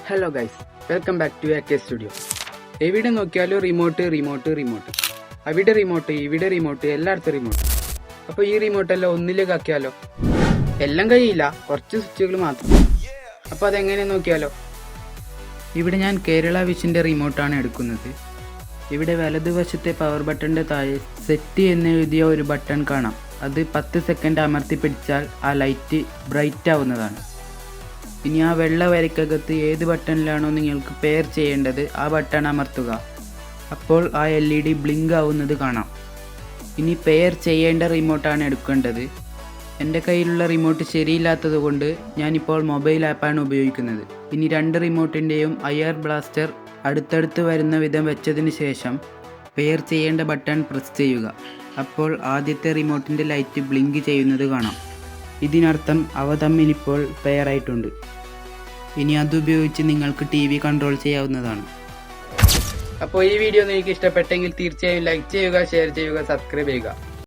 Hello guys, welcome back to AK studio. എവിടെ നോക്കിയാലും remote. അവിടെ റിമോട്ട്, ഇവിടെ റിമോട്ട്, എല്ലായിടത്തും റിമോട്ട്. അപ്പോൾ ഈ റിമോട്ടെല്ലാം ഒന്നിലേക്ക് ആക്കിയാലോ? എല്ലാം കഴിയില്ല, കുറച്ച് സ്വിച്ചുകൾ മാത്രം. അപ്പോൾ അതെങ്ങനെ നോക്കിയാലോ? ഇവിടെ ഞാൻ കേരള വിഷൻ്റെ റിമോട്ടാണ് എടുക്കുന്നത്. ഇവിടെ വലതുവശത്തെ പവർ ബട്ടൻ്റെ താഴെ സെറ്റ് എന്നെഴുതിയ ഒരു ബട്ടൺ കാണാം. അത് 10 സെക്കൻഡ് അമർത്തി പിടിച്ചാൽ ആ ലൈറ്റ് ബ്രൈറ്റ് ആവുന്നതാണ്. ഇനി ആ വെള്ള വരയ്ക്കകത്ത് ഏത് ബട്ടണിലാണോ നിങ്ങൾക്ക് പെയർ ചെയ്യേണ്ടത് ആ ബട്ടൺ അമർത്തുക. അപ്പോൾ ആ LED ബ്ലിങ്ക് ആവുന്നത് കാണാം. ഇനി പെയർ ചെയ്യേണ്ട റിമോട്ടാണ് എടുക്കേണ്ടത്. എൻ്റെ കയ്യിലുള്ള റിമോട്ട് ശരിയില്ലാത്തത് കൊണ്ട് ഞാനിപ്പോൾ മൊബൈൽ ആപ്പാണ് ഉപയോഗിക്കുന്നത്. ഇനി 2 റിമോട്ടിൻ്റെയും IR ബ്ലാസ്റ്റർ അടുത്തടുത്ത് വരുന്ന വിധം വെച്ചതിന് ശേഷം പെയർ ചെയ്യേണ്ട ബട്ടൺ പ്രസ് ചെയ്യുക. അപ്പോൾ ആദ്യത്തെ റിമോട്ടിൻ്റെ ലൈറ്റ് ബ്ലിങ്ക് ചെയ്യുന്നത് കാണാം. ഇതിനർത്ഥം അവ തമ്മിലിപ്പോൾ പെയർ ആയിട്ടുണ്ട്. ഇനി അതുപയോഗിച്ച് നിങ്ങൾക്ക് TV കൺട്രോൾ ചെയ്യാവുന്നതാണ്. അപ്പോൾ ഈ വീഡിയോ നിങ്ങൾക്ക് ഇഷ്ടപ്പെട്ടെങ്കിൽ തീർച്ചയായും ലൈക്ക് ചെയ്യുക, ഷെയർ ചെയ്യുക, സബ്സ്ക്രൈബ് ചെയ്യുക.